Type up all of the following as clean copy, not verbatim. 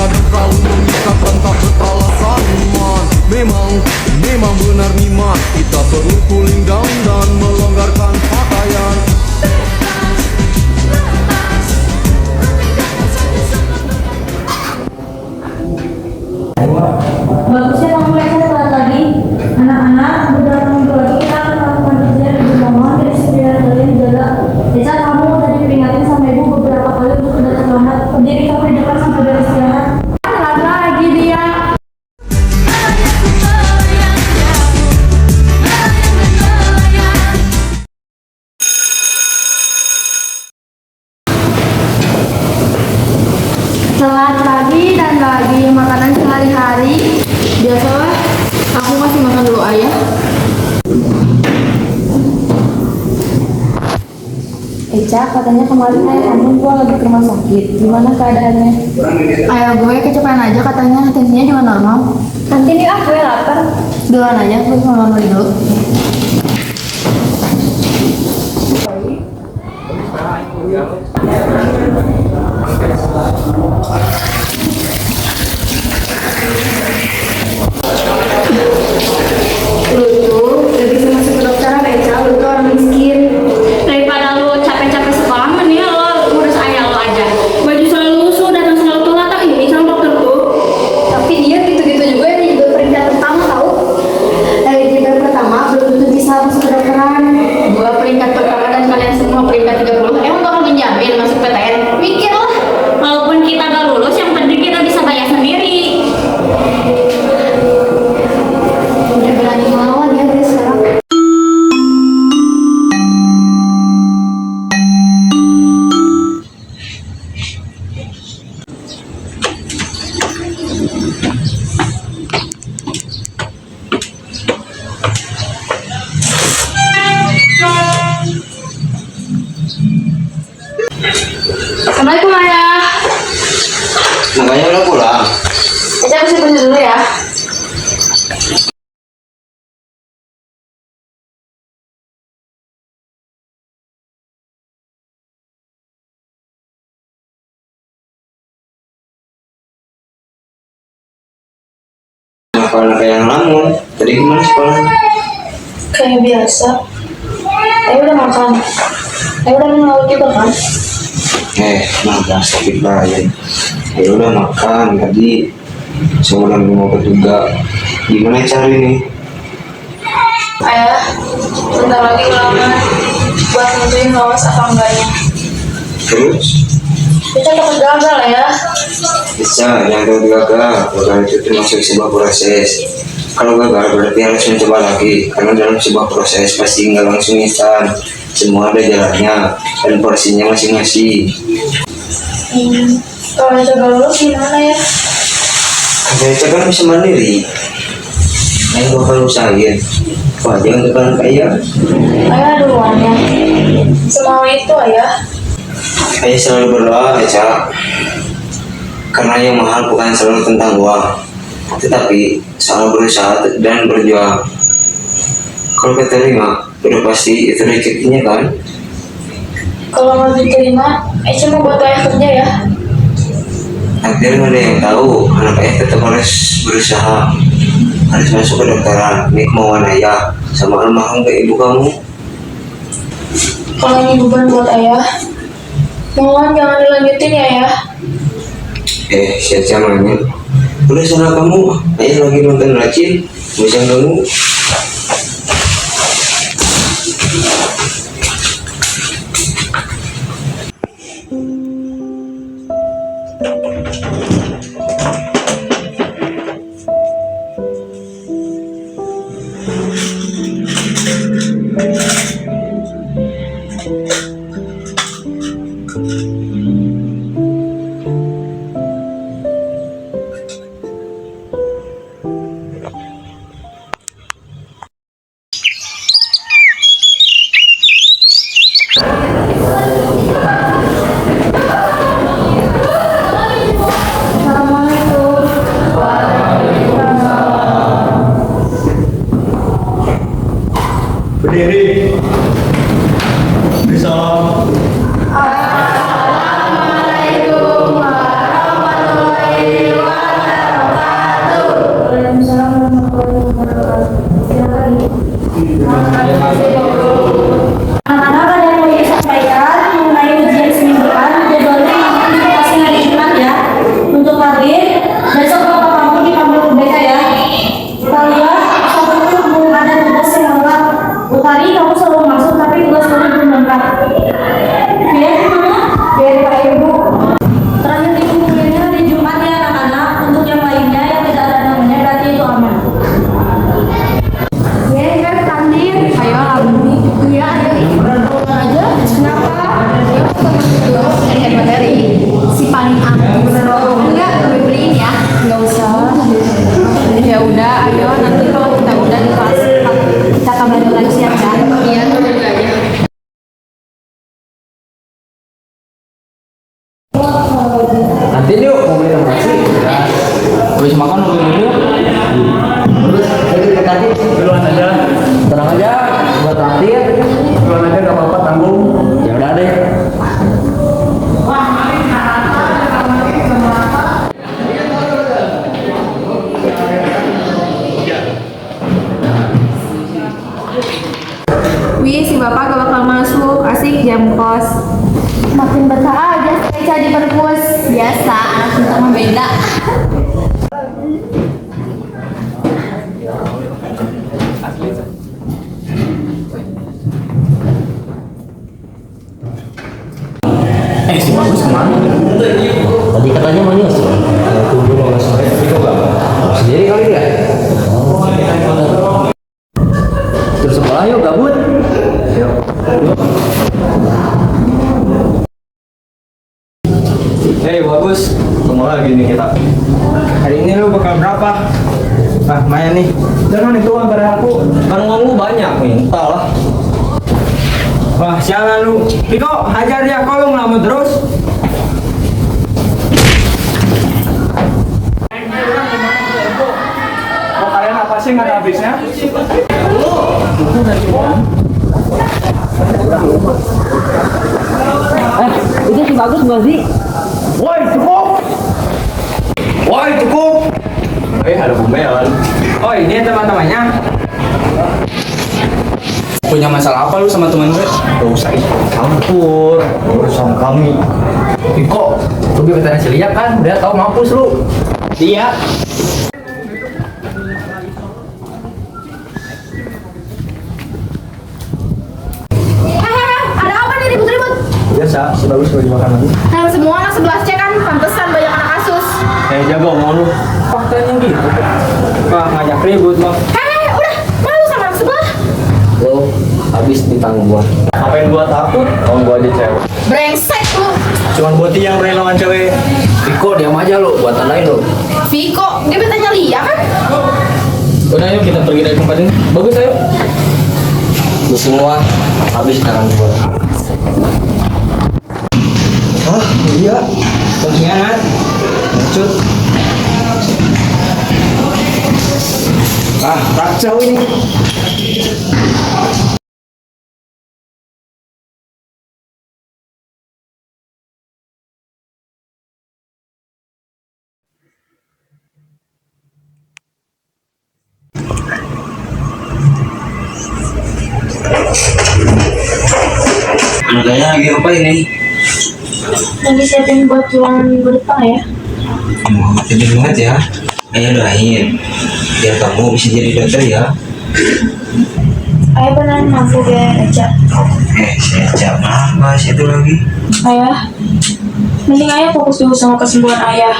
kadang selalu menyusahkan tak beralasan man. Memang benar nih man, kita perlu cooling down dan melonggarkan pakaian. Bagusnya kamu mulai telat lagi. Anak-anak, beberapa minggu lagi kita akan melakukan ujian di rumah. Jadi sekiranya kalian jaga. Bisa kamu tadi peringatin sama ibu beberapa kali untuk tidak terlambat. Jadi kamu di depan sampai beristirahat. Telat lagi dia. Telat lagi dan lagi makanan sehari-hari. Biasalah, aku masih makan dulu ayah. Eca, katanya kemarin ayah kamu gua lagi ke rumah sakit. Gimana keadaannya? Ayah gue kecapean aja katanya, tensinya juga normal. Nanti nih gue lapar. Duluan aja, gue mau mandi dulu. Lu tuh gak bisa masuk ke dokteran Eca, lu tuh orang miskin. Daripada lu capek-capek sekolah, mending lo ngurus ayah lo aja. Baju selalu lusuh, datang selalu telat, tak ini sama dokter tuh. Tapi dia gitu-gitu juga, dia juga peringkat pertama tau. Dari peringkat pertama belum tentu bisa masuk ke dokteran. Gua peringkat pertama dan kalian semua peringkat 30. Emang bakal menjamin masuk PTN? Mikir lah. Walaupun kita gak lulus, yang penting kita bisa bayar sendiri. Udah berani melawan ya guys sekarang. Assalamualaikum ayah. Makanya udah pulang. Eca bersih baju dulu ya. Kalau kayak yang lamun, tadi gimana sekolahnya? Kayak biasa. Ayo udah makan. Ayo udah minum lauk juga kan? Makan sakit bayan. Ya udah makan tadi. Semua mau juga. Gimana cari nih? Ayah, bentar lagi ulangan buat nentuin lolos apa enggaknya. Terus? Kita takut gagal ya. Bisa, jangan terlalu gagal. Gagal itu termasuk sebuah proses. Kalau gagal berarti harus mencoba lagi. Karena dalam sebuah proses pasti nggak langsung instan. Semua ada jalannya dan porsinya masing-masing. Kalau gagal lulus gimana ya? Saya kan bisa mandiri. Ayo bakal usahain. Wah, jangan kekal kaya. Ayah duluan ya. Semau itu ayah. Ayah selalu berdoa, Eca. Karena yang mahal bukan selalu tentang uang, tetapi soal berusaha dan berjuang. Kalau keterima, udah pasti itu rezekinya kan? Kalau mau diterima, Eca mau buat ayah kerja ya. Nanti ada yang tahu, anak ayah tetap harus berusaha, harus masuk ke dokteran. Ini kemauan ayah sama almarhum ke ibu kamu. Kalau ini beban buat ayah, mohon jangan dilanjutin ya ayah. Siapa namanya? Udah sana kamu, ayah lagi nonton racin, bisa ganggu. kita masih. Habis makan nunggu dulu. Terus jadi tadi duluan aja. Tenang aja, buat traktir. Duluan aja gak apa-apa tanggung. Ya udah deh. Wih, si bapak gak bakal masuk, asik jam kos. Makin betah aja Eca di perpus. Biasa, anak kita mah beda. Si Bagus kemana? Tadi katanya mau nyusul. Tunggu kalau sore, tapi kok gak sendiri kali ya? Terus sekolah yuk gabut. Yuk. Hei Bagus, ketemu lagi nih kita. Hari ini lu bakal berapa? Ah, main nih. Jangan itu pada aku. Kan uang lu banyak nih, entah lah. Wah, sialan lu. Piko, hajar dia kok lu ngelamun terus. Kok kalian apa sih nggak ada habisnya? Itu si Bagus nggak sih? Woi, cukup! Woi, cukup! Ada bumelan. Oh, ini teman-temannya. Punya masalah apa lu sama teman gue? Gak usah campur urusan kami. Iko, lu gebetannya si Lia kan? Udah tau mampus lu. Iya. Ada apa nih ribut-ribut? Biasa, si Bagus lagi makan lagi. Kalian semua anak 11C kan, pantesan banyak anak kasus. Jaga omong lu. Faktanya gitu. Wah, ngajak ribut mah. Udah, malu sama anak sebelah. Lo habis ditanggung gua. Ngapain gua takut? Oh, gua aja cewek. Brengsek lu. Cuman Boti yang berani lawan cewek. Iko, diam aja lu, buat tandain lu. Viko, gebetannya Lia kan? Udah yuk kita pergi dari tempat ini. Bagus ayo. Lu semua habis tangan gua. Hah? Iya. Pengkhianat. Lanjut. Ah, kacau ini. Anaknya lagi apa ini? Lagi siapin buat pulang minggu depan ya. Sedih banget ya. Ayah doain biar kamu bisa jadi dokter ya. Ayah beneran mampu biayain Eca. Saya cak bahas itu lagi. Ayah, mending ayah fokus dulu sama kesembuhan ayah.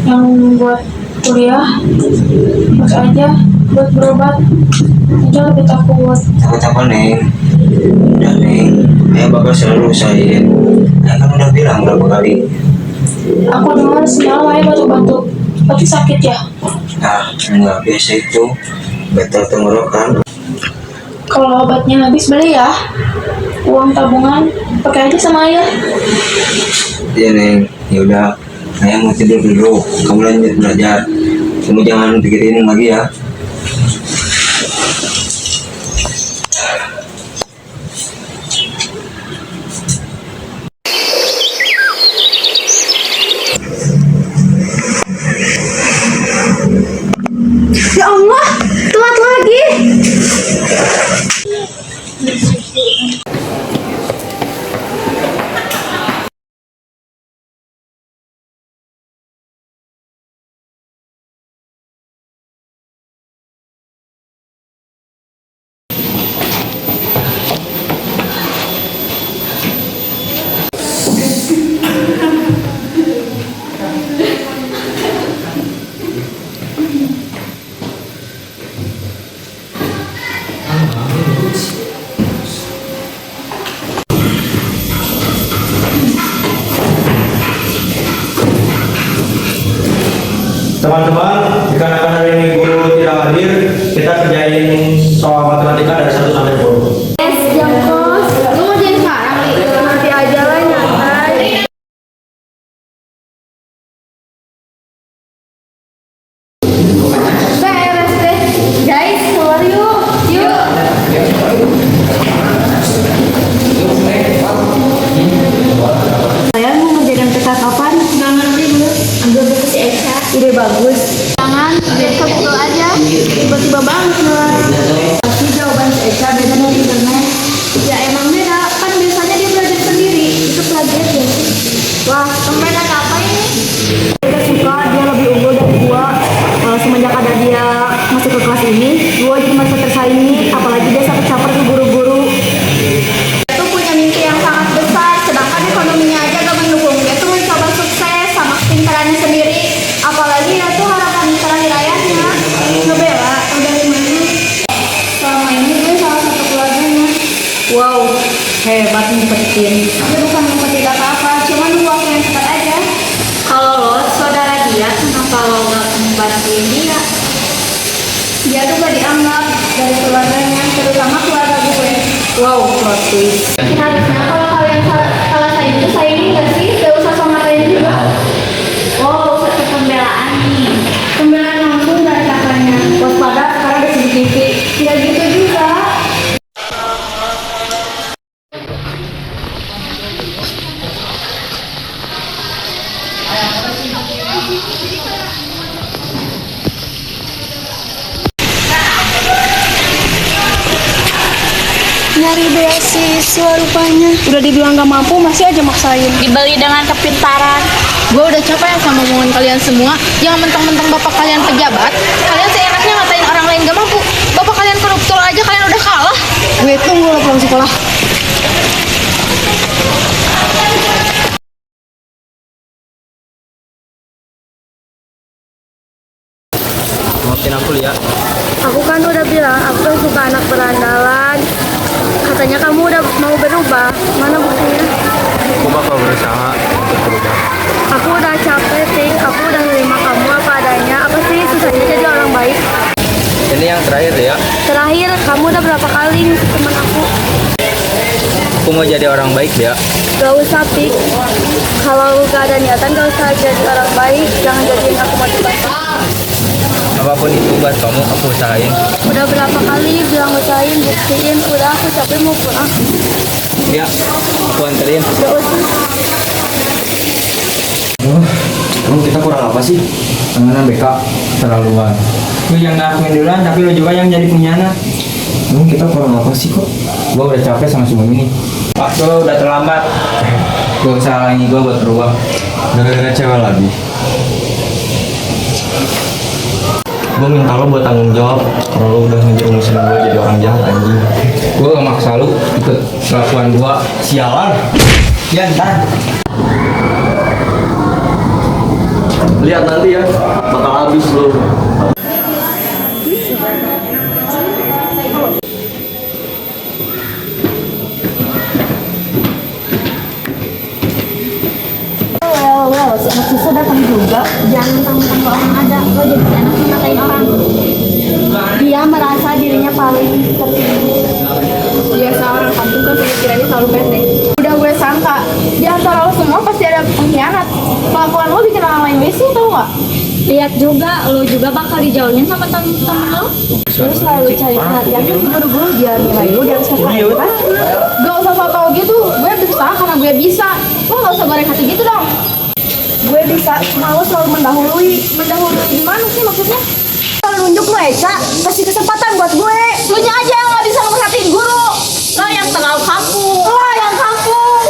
Yang buat kuliah, buat aja, buat berobat. Eca lebih takut. Takut apa Neng? Udah Neng, ayah bakal selalu usahain. Ayah kan udah bilang berapa kali. Aku dengar semalam ayah batuk-batuk. Berarti sakit ya? Nah, enggak biasa itu. Gatal tenggorokan. Kalau obatnya habis beli ya. Uang tabungan pakai aja sama ayah. Iya Neng, yaudah. Ayah mau tidur dulu. Kamu lanjut belajar. Kamu jangan pikirin lagi ya. Ya Allah, telat lagi. Teman-teman, dikarenakan hari ini guru tidak hadir, kita kerjain soal matematika dari 1 sampai 10. Yes, jam kos. Lu mau jadi sekarang nih? Nanti aja lah nyantai. ide bagus. Jangan, besok itu aja. Tiba-tiba banget. Pasti jawaban si Eca beda dari internet. Ya emang beda, kan biasanya dia belajar sendiri. Itu plagiat ya sih. Wah, temenan apa ini? Dia suka, dia lebih unggul dari gua. Semenjak ada dia masuk ke kelas ini, gua jadi merasa tersaingi. Apalagi dia sampai caper ke guru-guru. Dia tuh punya mimpi yang sangat besar, sedangkan ekonominya aja gak mendukung. Dia tuh mencoba sukses sama kepintarannya sendiri. Apalagi dia tuh harapan terakhir ayahnya. Ngebela, tau dari mana? Selama ini gue salah satu keluarganya. Wow, hebat ngumpetin. Dia bukan ngumpetin apa-apa, cuma nunggu waktu yang tepat aja. Kalau lo saudara dia, kenapa lo gak ngebantuin dia? Dia tuh gak dianggap dari keluarganya, terutama keluarga gue. Wow, plot twist. Harusnya kalau kalian salah saya itu saya ini gak sih? Gak usah sama kalian juga. Oh, satu pembelaan nih. Pembelaan langsung dari kakaknya. Waspada, sekarang ada CCTV. Tidak gitu juga. Nyari beasiswa rupanya. Udah dibilang gak mampu masih aja maksain. Dibeli dengan kepintaran. Gue udah capek sama omongan kalian semua. Jangan mentang-mentang bapak kalian pejabat, kalian seenaknya ngatain orang lain gak mampu. Bapak kalian koruptor aja kalian udah kalah. Gue tunggu lo pulang sekolah. Maafin aku Lia. Aku kan udah bilang, aku kan suka anak berandalan. Katanya kamu udah mau berubah. Mana buktinya? Aku bakal berusaha untuk berubah. Aku udah capek, Ting. Aku udah nerima kamu apa adanya. Apa sih susahnya jadi orang baik? Ini yang terakhir ya. Terakhir, kamu udah berapa kali ngusir teman aku? Aku mau jadi orang baik ya. Gak usah, Pik. Kalau gak ada niatan, gak usah jadi orang baik. Jangan jadiin aku motivasi. Apapun itu buat kamu, aku usahain. Udah berapa kali bilang usahain, buktiin. Udah, aku capek mau pulang. Ya, aku anterin. Gak usah. Emang kita kurang apa sih? Pengenalan BK terlaluan. Lu yang ngakuin duluan, tapi lu juga yang jadi punyana. Emang kita kurang apa sih kok? Gua udah capek sama semua ini. Waktu udah terlambat. Gua usaha lagi gua buat berubah. Gara-gara cewek lagi. Gue minta lo buat tanggung jawab kalau lo udah ngejerumusin gue jadi orang jahat anjing. Gue gak maksa lo ikut kelakuan gue. Sialan. Ya ntar. Lihat nanti ya, bakal habis lo. Well, si anak susu datang juga. Jangan mentang-mentang orang ada, lo jadi enak ngatain orang. Dia merasa dirinya paling tertinggi. Biasa orang kampung kan pikirannya selalu pendek. Udah gue sangka, di antara lo semua pasti ada pengkhianat. Kelakuan lo bikin orang lain risih, tau gak? Lihat juga, lo juga bakal dijauhin sama temen-temen lo. Lo selalu cari perhatian, kan buru-buru dia nilai lo di atas kata kan? Gak usah so-tau gitu, gue berusaha karena gue bisa. Lo gak usah goreng hati gitu dong. Gue bisa, cuma lo selalu mendahului. Mendahului gimana sih maksudnya? Kalau nunjuk lo Eca, kasih kesempatan buat gue. Lo nya aja yang gak bisa ngeperhatiin guru. Lo yang terlalu kampung. Lo yang kampung.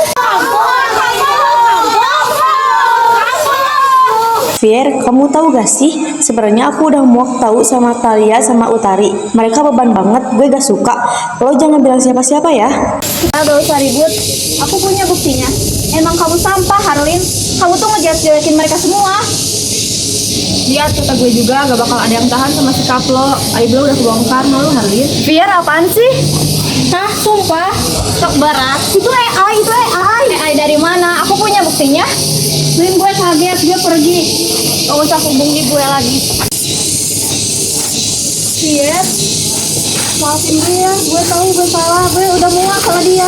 Fir, kamu tahu gak sih? Sebenarnya aku udah muak tahu sama Talia sama Utari. Mereka beban banget, gue gak suka. Lo jangan bilang siapa-siapa ya. Kita gak usah ribut. Aku punya buktinya. Emang kamu sampah, Harlin. Kamu tuh ngejelek-jelekin mereka semua. Lihat kata gue juga gak bakal ada yang tahan sama sikap lo. Aib lo udah kebongkar, malu Harlin. Fir, apaan sih? Hah, sumpah. Sok berat. Itu AI, itu AI. AI dari mana? Aku punya buktinya. Lin, gue kaget, dia pergi. Gak usah hubungi gue lagi. Fir, maafin gue ya. Gue tahu gue salah. Gue udah muak sama dia.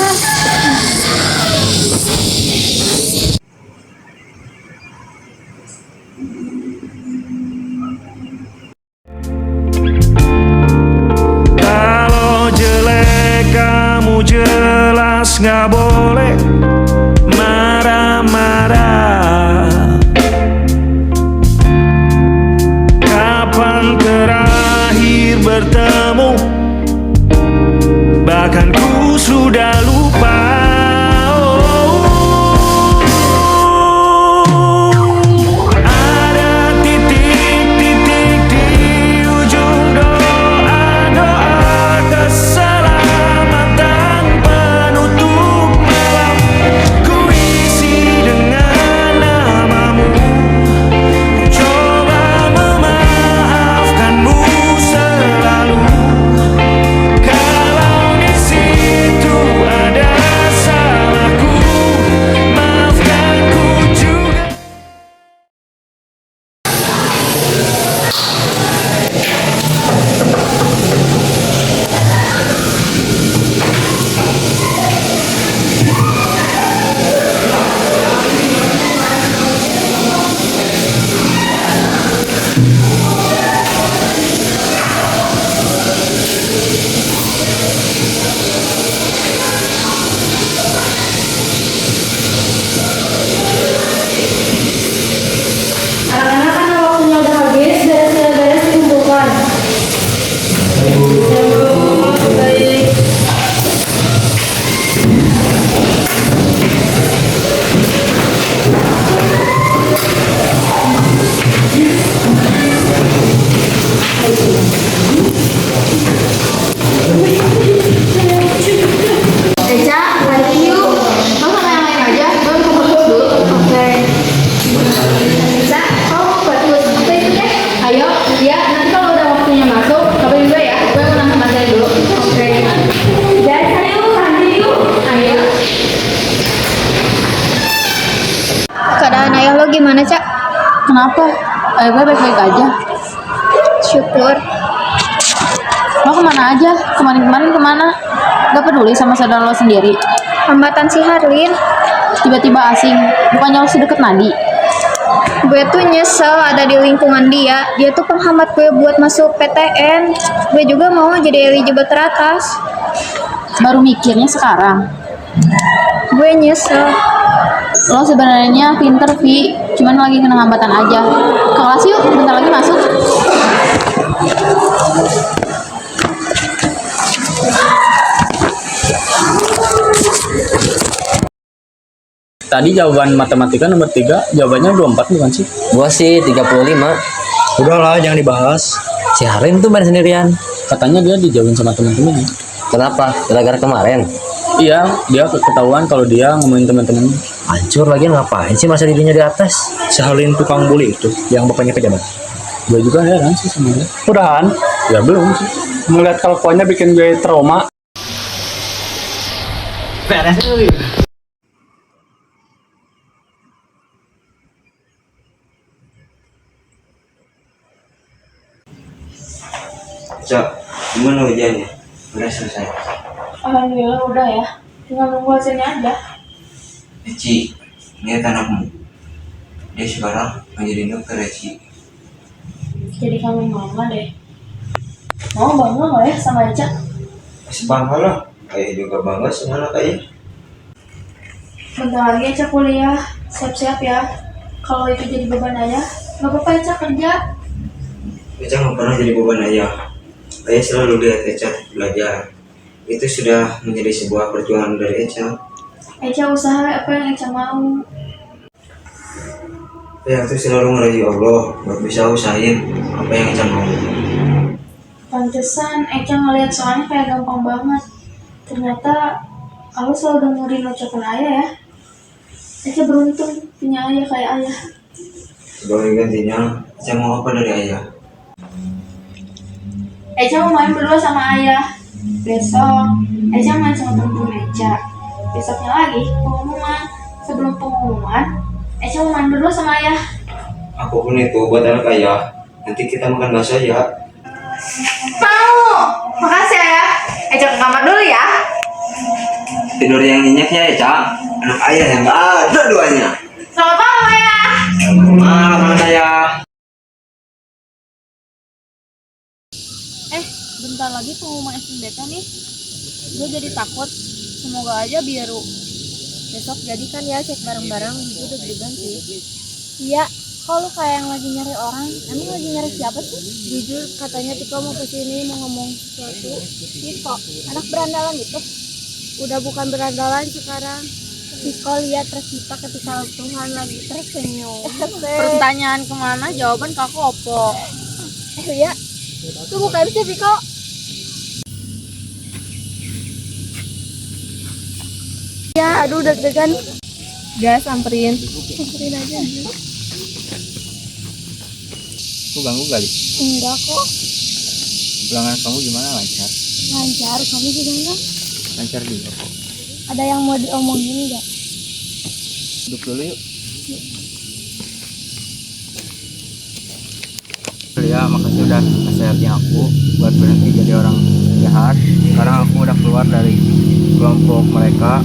Kalau jelek kamu jelas nggak boleh marah-marah. Eca, balik yuk. Lo sama yang lain aja, gue mau fokus dulu. Oke. Eca, kamu fokus. Oke ikut ya. Ayo, ya. Nanti kalau udah waktunya masuk, kabarin gue ya. Gue mau nangkep materi dulu. Oke. Dan ayo, lanjut yuk. Ayo. Keadaan ayah lo gimana, Cak? Kenapa? Ayah gue baik-baik aja. Syukur. Lo kemana aja? Kemarin-kemarin kemana? Gak peduli sama saudara lo sendiri? Hambatan si Harlin. Tiba-tiba asing. Bukannya lo sedekat Nadi? Gue tuh nyesel ada di lingkungan dia. Dia tuh penghambat gue buat masuk PTN. Gue juga mau jadi eligible teratas. Baru mikirnya sekarang. Gue nyesel. Lo sebenarnya pinter, Vi. Cuman lagi kena hambatan aja. Ke kelas yuk, bentar lagi masuk. Tadi jawaban matematika nomor 3, jawabannya 24 bukan sih? Gua sih 35. Udahlah, jangan dibahas. Si Harim tuh main sendirian. Katanya dia dijauhin sama teman-temannya. Kenapa? Gara-gara kemarin. Iya, dia ketahuan kalau dia ngomongin teman-temannya. Hancur lagi, ngapain sih masa dirinya di atas? Sehalin tukang bully itu, yang bapaknya pejabat. Gue juga heran sih sama dia. Udahan? Ya belum sih. Melihat kelakuannya bikin gue trauma. Beres. Cak, gimana ujiannya? Udah selesai. Alhamdulillah udah ya. Tinggal nunggu hasilnya aja. Ci, lihat anakmu. Dia sekarang menjadi dokter ya, Ci. Jadi kamu mama deh. Mau bangga nggak ya sama Eca? Masih bangga lah. Ayah juga bangga sama anak ayah. Bentar lagi Eca kuliah. Siap-siap ya. Kalau itu jadi beban ayah, nggak apa-apa Eca kerja. Eca nggak pernah jadi beban ayah. Ayah selalu lihat Eca belajar. Itu sudah menjadi sebuah perjuangan dari Eca. Eca usaha apa yang Eca mau. Ayah tuh selalu ngerayu Allah buat bisa usahain apa yang Eca mau. Pantesan Eca ngeliat soalnya kayak gampang banget. Ternyata Allah selalu dengerin ucapan ayah ya. Eca beruntung punya ayah kayak ayah. Sebagai gantinya, Eca mau apa dari ayah? Eca mau main berdua sama ayah. Besok Eca main sama temen-temen Eca. Besoknya lagi pengumuman. Sebelum pengumuman Eca mau main berdua sama ayah. Apapun itu buat anak ayah. Nanti kita makan bakso ya. Mau. Makasih ayah. Eca ke kamar dulu ya. Tidur yang nyenyak ya Eca. Anak ayah yang gak ada duanya. Selamat malam ayah. Malam anak ayah. Bentar lagi pengumuman SNBP nih. Gue jadi takut. Semoga aja biru. Besok jadikan ya cek bareng-bareng. Gue udah deg-degan sih. Iya. Kalau kayak yang lagi nyari orang, emang lagi nyari siapa sih? Jujur katanya Tiko mau kesini mau ngomong sesuatu. Tiko, anak berandalan itu. Udah bukan berandalan sekarang. Tiko lihat Resita ketika Tuhan lagi tersenyum. Pertanyaan kemana? Jawaban Kak Opo. Iya. Tuh buka bisa Tiko. Ya, aduh deg-degan. Gas, samperin. Samperin aja. Aku ganggu kali. Enggak kok. Ulangan kamu gimana, lancar? Lancar, kamu juga enggak? Lancar juga kok. Ada yang mau diomongin enggak? Duduk dulu yuk. Ya, makasih udah nasehatin aku buat berhenti jadi orang jahat. Sekarang aku udah keluar dari kelompok mereka.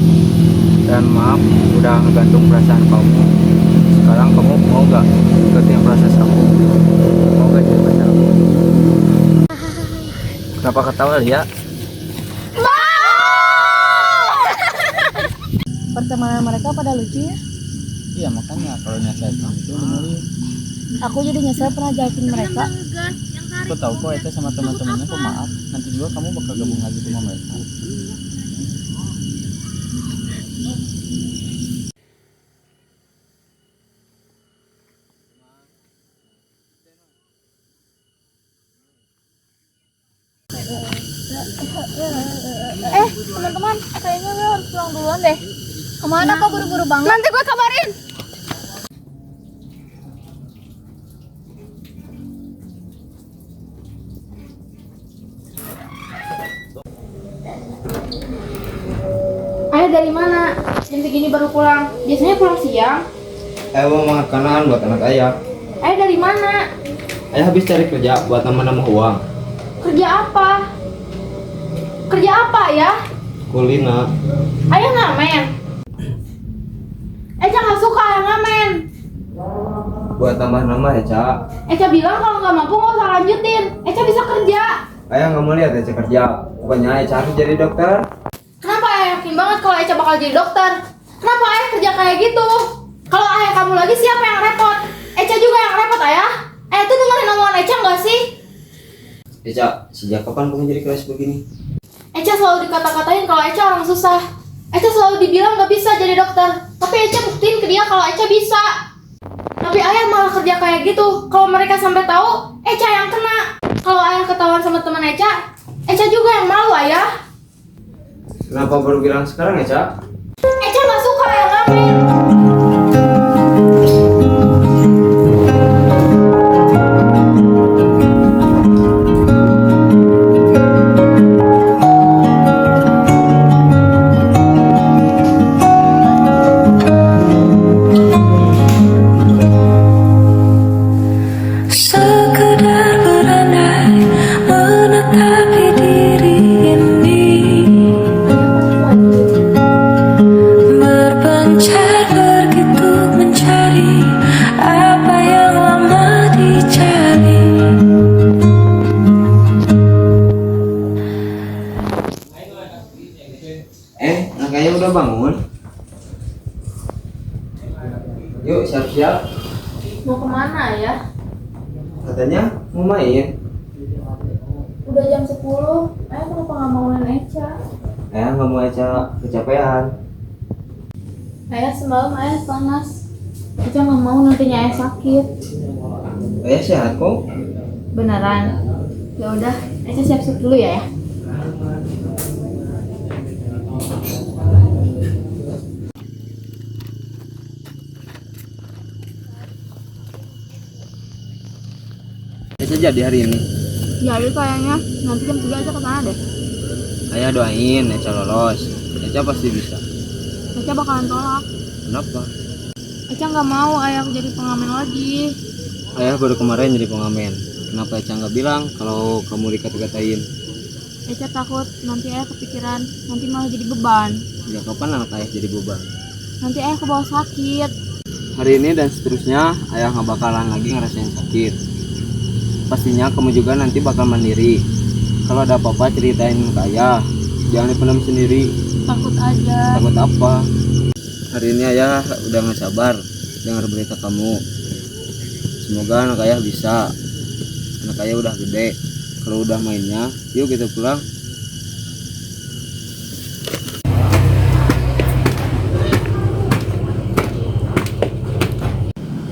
Dan maaf udah ngegantung perasaan kamu. Sekarang kamu mau gak ikutin proses aku? Mau gak jadi pacar aku? Kenapa ketawa ya? Pertemanan mereka pada lucu ya. Iya makanya kalau nasihat kamu itu dengerin. Aku jadi nyesel pernah jahatin mereka. Aku tahu kok itu sama teman-temannya pemaaf. Nanti juga kamu bakal gabung lagi sama mereka. Teman-teman, kayaknya gue harus pulang duluan deh. Kemana kok buru-buru banget? Nanti gue kabarin. Ayah dari mana? Jam segini baru pulang. Biasanya pulang siang. Ayah mau makanan buat anak ayah. Ayah dari mana? Ayah habis cari kerja buat nambah-nambah uang. Kerja apa? Kerja apa ya? Kulina. Ayah ngamen. Eca nggak suka ayah ngamen. Buat tambah-nambah ya, Cak. Eca bilang kalau nggak mampu nggak usah lanjutin. Eca bisa kerja. Ayah nggak mau lihat Eca kerja. Pokoknya Eca harus jadi dokter. Kenapa ayah yakin banget kalau Eca bakal jadi dokter? Kenapa ayah kerja kayak gitu? Kalau ayah kamu lagi siapa yang repot? Eca juga yang repot ayah. Ayah tuh dengerin omongan Eca nggak sih? Eca, sejak kapan kamu jadi keras begini? Eca selalu dikata-katain kalau Eca orang susah. Eca selalu dibilang nggak bisa jadi dokter. Tapi Eca buktiin ke dia kalau Eca bisa. Tapi ayah malah kerja kayak gitu. Kalau mereka sampai tahu, Eca yang kena. Kalau ayah ketahuan sama teman Eca juga yang malu ayah. Kenapa baru bilang sekarang, Eca? Eca nggak suka ayah ngamen. Sekedar berandai menetapi diri ini, berpencar begitu mencari apa yang lama dicari. Anak ayah udah bangun. Yuk, siap-siap. Mau kemana ya? Katanya mau main. Udah jam 10. Ayah kenapa nggak mau nemenin Eca? Ayah nggak mau Eca kecapean. Ayah semalam ayah panas. Eca nggak mau nantinya ayah sakit. Ayah sehat kok. Beneran? Ya udah, Eca siap-siap dulu ya. Eca jadi hari ini. Jadi kayaknya nanti jam 3 aja kesana deh. Ayah doain Eca lolos. Eca pasti bisa. Eca bakalan tolak. Kenapa? Eca nggak mau ayah jadi pengamen lagi. Ayah baru kemarin jadi pengamen. Kenapa Eca nggak bilang kalau kamu dikata-katain? Eca takut nanti ayah kepikiran, nanti malah jadi beban. Ya kapan anak ayah jadi beban? Nanti ayah kebawa sakit. Hari ini dan seterusnya ayah nggak bakalan lagi ngerasain sakit. Pastinya kamu juga nanti bakal mandiri. Kalau ada apa-apa ceritain ke ayah. Jangan dipendam sendiri. Takut aja. Takut apa? Hari ini ayah udah nggak sabar dengar berita kamu. Semoga anak ayah bisa. Anak ayah udah gede. Kalau udah mainnya, yuk kita pulang.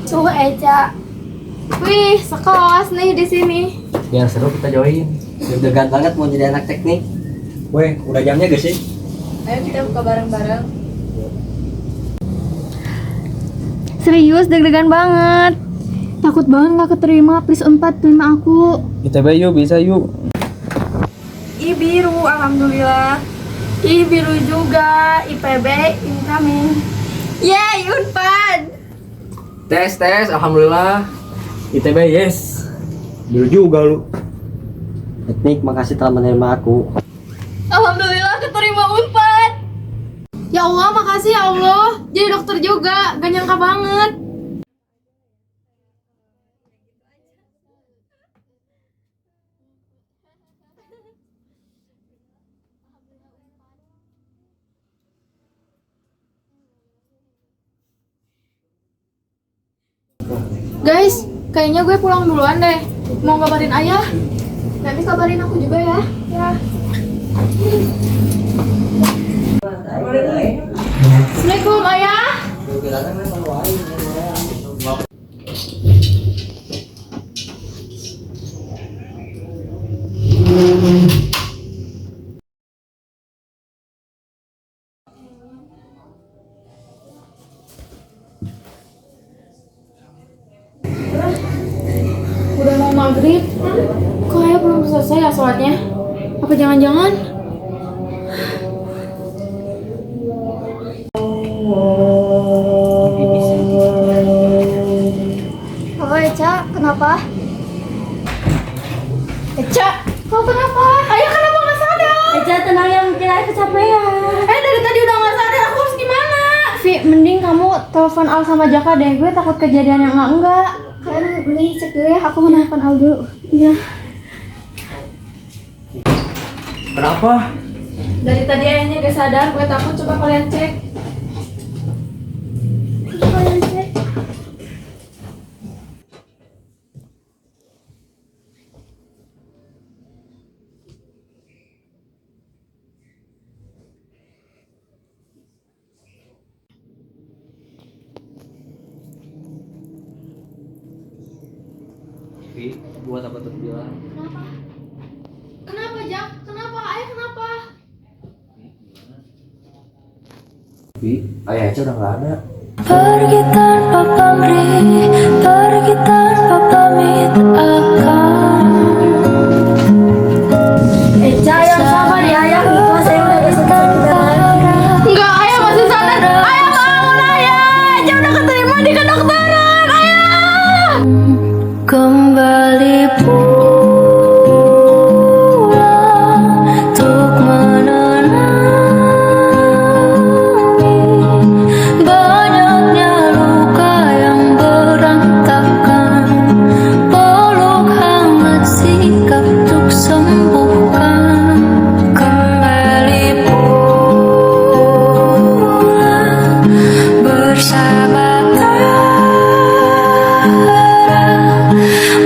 Tuh Eca. Wih, sekelas nih di sini. Biar seru kita join. Deg-degan banget mau jadi anak teknik. Weh, udah jamnya gak sih? Ayo kita buka bareng-bareng. Serius, deg-degan banget. Takut banget gak keterima. Please Unpad, terima aku. ITB yuk, bisa yuk. Ih biru, alhamdulillah. Ih biru juga. IPB incoming. Yeay, Unpad. Tes, alhamdulillah. ITB yes. Biru juga lu. Teknik, makasih telah menerima aku. Alhamdulillah keterima Unpad. Ya Allah, makasih ya Allah. Jadi dokter juga, gak nyangka banget. Guys, kayaknya gue pulang duluan deh. Mau ngabarin ayah. Nanti kabarin aku juga ya. Ya. Assalamualaikum ayah. maghrib. Kok ayah belum selesai ya sholatnya? Apa jangan-jangan? Halo Eca, kenapa? Eca, kau kenapa? Ayah kenapa nggak sadar? Eca tenang ya, mungkin ayah kecapean. Dari tadi udah nggak sadar, aku harus gimana? Vi, mending kamu telepon Al sama Jaka deh, gue takut kejadian yang enggak. Kalian beli cek dulu ya, aku menelepon Al dulu. Iya. Kenapa? Dari tadi ayahnya gak sadar, gue takut. Coba kalian cek. Coba kalian cek. Buat apa terbilang? Kenapa Jak? Kenapa? Ayah kenapa? Ayah aja udah nggak ada. Pergi tanpa pamrih, pergi tanpa pamit akan. Eca yang sabar ya ayah, itu saya udah kesakitan. Enggak, ayah masih sadar. Ayah bangun ayah. Eca udah keterima di kedokteran. Ayah. Kembali pulang untuk menenangi banyaknya luka yang berantakan. Peluk hangat sikap untuk sembuhkan. Kembali pulang bersahabat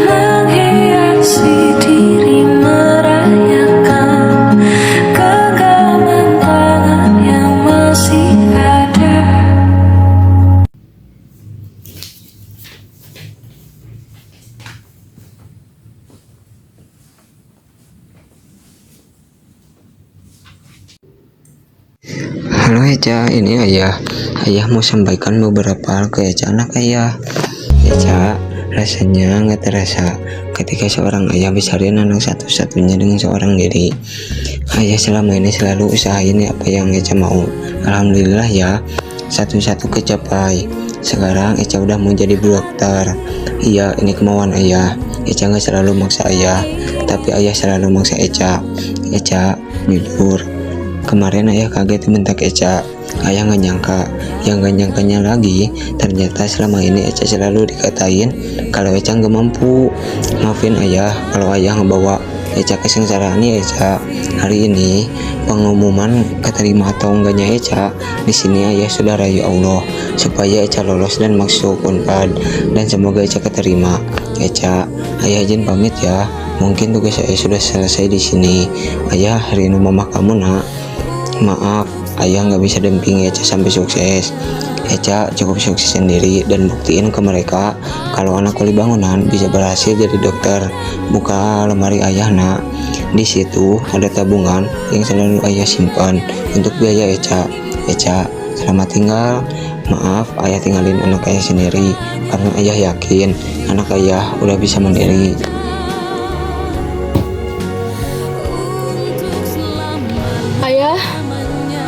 menghiasi diri, merayakan genggaman tangan yang masih ada. Halo Eca, ini ayah. Ayah mau sampaikan beberapa hal ke Eca, anak ayah. Eca, rasanya nggak terasa ketika seorang ayah besarin anak satu-satunya dengan seorang diri. Ayah selama ini selalu usahain apa yang Eca mau. Alhamdulillah ya, satu-satu kecapai. Sekarang Eca udah mau jadi dokter. Iya, ini kemauan ayah. Eca nggak selalu maksa ayah, tapi ayah selalu maksa Eca. Eca, jujur, kemarin ayah kaget bentak Eca. Ayah nggak nyangka, yang nggak nyangkanya lagi, ternyata selama ini Eca selalu dikatain kalau Eca nggak mampu. Maafin ayah kalau ayah ngebawa Eca kesengsaraan ya Eca. Hari ini pengumuman keterima atau enggaknya Eca di sini ayah sudah rayu Allah supaya Eca lolos dan masuk Unpad, dan semoga Eca keterima. Eca, ayah izin pamit ya. Mungkin tugas saya sudah selesai di sini. Ayah rindu mama kamu nak. Maaf, ayah nggak bisa dampingi Eca sampai sukses. Eca cukup sukses sendiri dan buktiin ke mereka kalau anak kuli bangunan bisa berhasil jadi dokter. Buka lemari ayah nak. Di situ ada tabungan yang selalu ayah simpan untuk biaya Eca. Eca, selamat tinggal. Maaf, ayah tinggalin anak ayah sendiri karena ayah yakin anak ayah udah bisa mandiri. Ayah,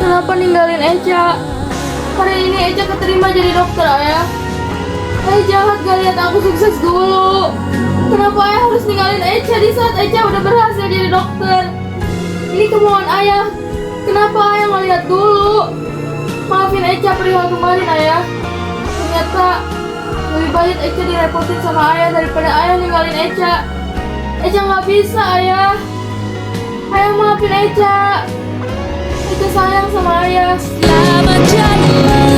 kenapa ninggalin Eca? Hari ini Eca keterima jadi dokter, ayah. Ayah jahat gak lihat aku sukses dulu. Kenapa ayah harus ninggalin Eca di saat Eca udah berhasil jadi dokter? Ini kemauan ayah. Kenapa ayah ngeliat dulu? Maafin Eca perihal kemarin, ayah. Ternyata lebih baik Eca direpotin sama ayah daripada ayah ninggalin Eca. Eca nggak bisa, ayah. Ayah maafin Eca. Eca sayang sama ayah. Selamat jalan.